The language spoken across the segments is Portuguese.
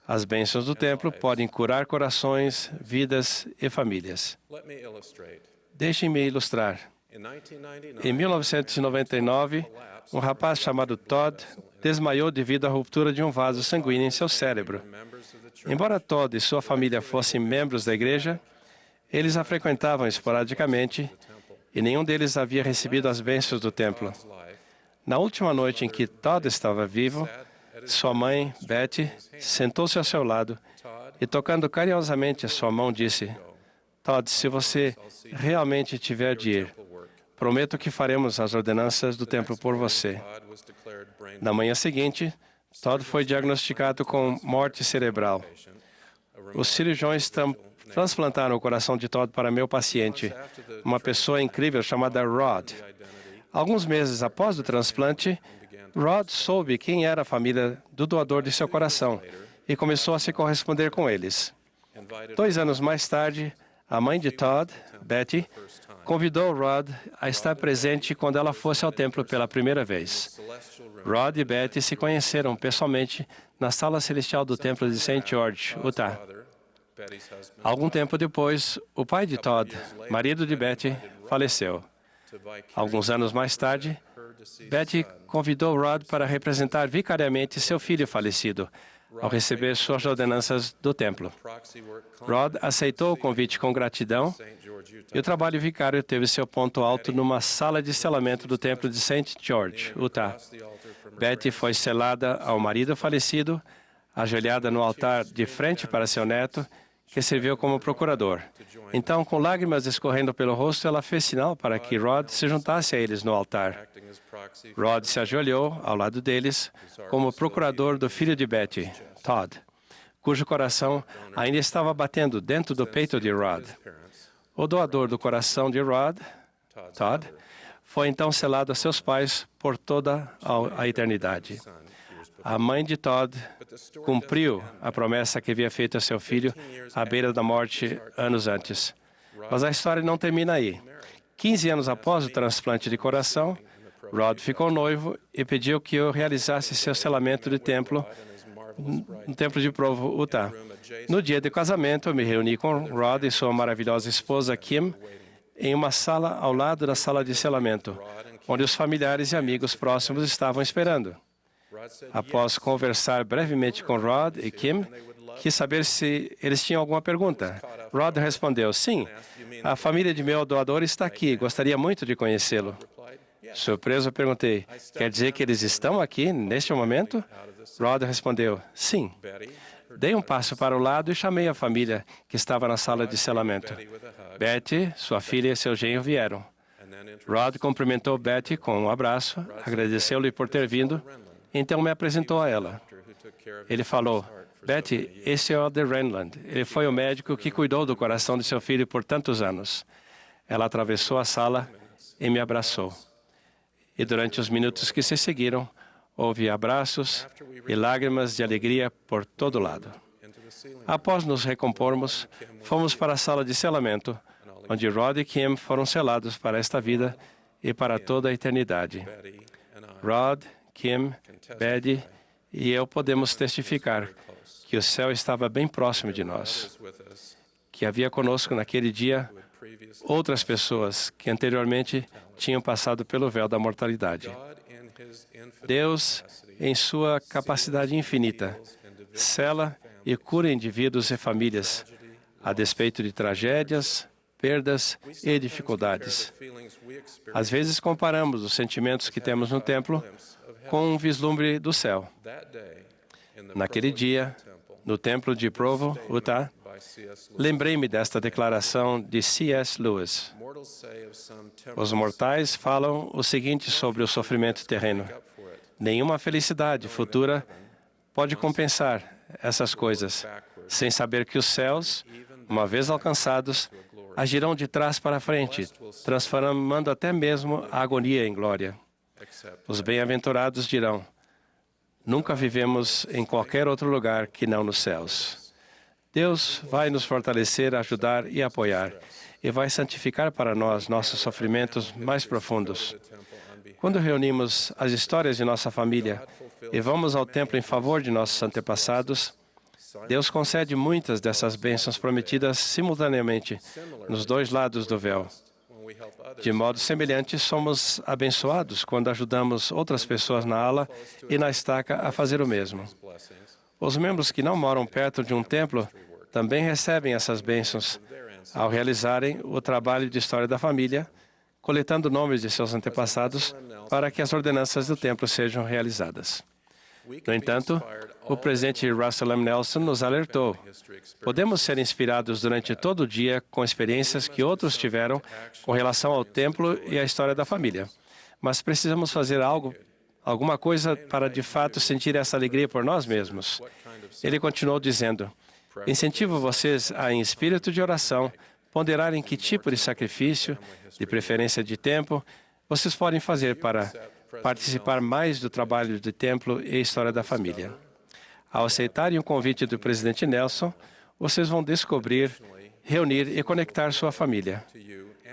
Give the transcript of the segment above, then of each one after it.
As bênçãos do templo podem curar corações, vidas e famílias. Deixem-me ilustrar. Em 1999, um rapaz chamado Todd desmaiou devido à ruptura de um vaso sanguíneo em seu cérebro. Embora Todd e sua família fossem membros da igreja, eles a frequentavam esporadicamente e nenhum deles havia recebido as bênçãos do templo. Na última noite em que Todd estava vivo, sua mãe, Betty, sentou-se ao seu lado e, tocando carinhosamente a sua mão, disse: Todd, se você realmente tiver de ir, prometo que faremos as ordenanças do templo por você. Na manhã seguinte, Todd foi diagnosticado com morte cerebral. Os cirurgiões transplantaram o coração de Todd para meu paciente, uma pessoa incrível chamada Rod. Alguns meses após o transplante, Rod soube quem era a família do doador de seu coração e começou a se corresponder com eles. 2 anos mais tarde, a mãe de Todd, Betty, convidou Rod a estar presente quando ela fosse ao templo pela primeira vez. Rod e Betty se conheceram pessoalmente na sala celestial do templo de St. George, Utah. Algum tempo depois, o pai de Todd, marido de Betty, faleceu. Alguns anos mais tarde, Betty convidou Rod para representar vicariamente seu filho falecido, ao receber suas ordenanças do templo. Rod aceitou o convite com gratidão e o trabalho vicário teve seu ponto alto numa sala de selamento do templo de St. George, Utah. Betty foi selada ao marido falecido, ajoelhada no altar de frente para seu neto, que serviu como procurador. Então, com lágrimas escorrendo pelo rosto, ela fez sinal para que Rod se juntasse a eles no altar. Rod se ajoelhou ao lado deles como procurador do filho de Betty, Todd, cujo coração ainda estava batendo dentro do peito de Rod. O doador do coração de Rod, Todd, foi então selado a seus pais por toda a eternidade. A mãe de Todd cumpriu a promessa que havia feito a seu filho à beira da morte anos antes. Mas a história não termina aí. 15 anos após o transplante de coração, Rod ficou noivo e pediu que eu realizasse seu selamento de templo no templo de Provo, Utah. No dia de casamento, eu me reuni com Rod e sua maravilhosa esposa, Kim, em uma sala ao lado da sala de selamento, onde os familiares e amigos próximos estavam esperando. Após conversar brevemente com Rod e Kim, quis saber se eles tinham alguma pergunta. Rod respondeu: sim, a família de meu doador está aqui, gostaria muito de conhecê-lo. Surpreso, eu perguntei: quer dizer que eles estão aqui neste momento? Rod respondeu: sim. Dei um passo para o lado e chamei a família que estava na sala de selamento. Betty, sua filha e seu genro vieram. Rod cumprimentou Betty com um abraço, agradeceu-lhe por ter vindo. Então me apresentou a ela. Ele falou: Betty, esse é o Elder Renland. Ele foi o médico que cuidou do coração de seu filho por tantos anos. Ela atravessou a sala e me abraçou. E durante os minutos que se seguiram, houve abraços e lágrimas de alegria por todo lado. Após nos recompormos, fomos para a sala de selamento, onde Rod e Kim foram selados para esta vida e para toda a eternidade. Rod, Kim, Betty e eu podemos testificar que o céu estava bem próximo de nós, que havia conosco naquele dia outras pessoas que anteriormente tinham passado pelo véu da mortalidade. Deus, em sua capacidade infinita, sela e cura indivíduos e famílias, a despeito de tragédias, perdas e dificuldades. Às vezes comparamos os sentimentos que temos no templo com um vislumbre do céu. Naquele dia, no templo de Provo, Utah, lembrei-me desta declaração de C.S. Lewis. Os mortais falam o seguinte sobre o sofrimento terreno: nenhuma felicidade futura pode compensar essas coisas, sem saber que os céus, uma vez alcançados, agirão de trás para frente, transformando até mesmo a agonia em glória. Os bem-aventurados dirão: nunca vivemos em qualquer outro lugar que não nos céus. Deus vai nos fortalecer, ajudar e apoiar, e vai santificar para nós nossos sofrimentos mais profundos. Quando reunimos as histórias de nossa família e vamos ao templo em favor de nossos antepassados, Deus concede muitas dessas bênçãos prometidas simultaneamente nos dois lados do véu. De modo semelhante, somos abençoados quando ajudamos outras pessoas na ala e na estaca a fazer o mesmo. Os membros que não moram perto de um templo também recebem essas bênçãos ao realizarem o trabalho de história da família, coletando nomes de seus antepassados para que as ordenanças do templo sejam realizadas. No entanto, o presidente Russell M. Nelson nos alertou. Podemos ser inspirados durante todo o dia com experiências que outros tiveram com relação ao templo e à história da família. Mas precisamos fazer alguma coisa para de fato sentir essa alegria por nós mesmos. Ele continuou dizendo, incentivo vocês a, em espírito de oração, ponderarem que tipo de sacrifício, de preferência de tempo, vocês podem fazer para participar mais do trabalho de templo e história da família. Ao aceitarem o convite do presidente Nelson, vocês vão descobrir, reunir e conectar sua família.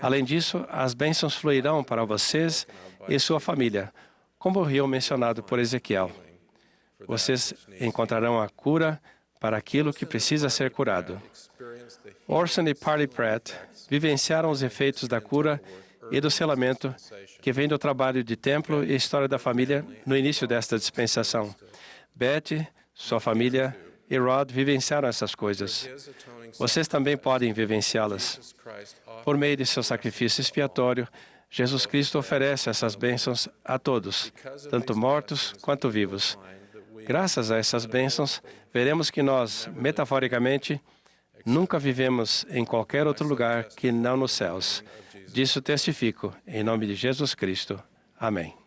Além disso, as bênçãos fluirão para vocês e sua família, como o rio mencionado por Ezequiel. Vocês encontrarão a cura para aquilo que precisa ser curado. Orson e Parley Pratt vivenciaram os efeitos da cura e do selamento que vem do trabalho de templo e história da família no início desta dispensação. Betty, sua família e Rod vivenciaram essas coisas. Vocês também podem vivenciá-las. Por meio de seu sacrifício expiatório, Jesus Cristo oferece essas bênçãos a todos, tanto mortos quanto vivos. Graças a essas bênçãos, veremos que nós, metaforicamente, nunca vivemos em qualquer outro lugar que não nos céus. Disso testifico, em nome de Jesus Cristo. Amém.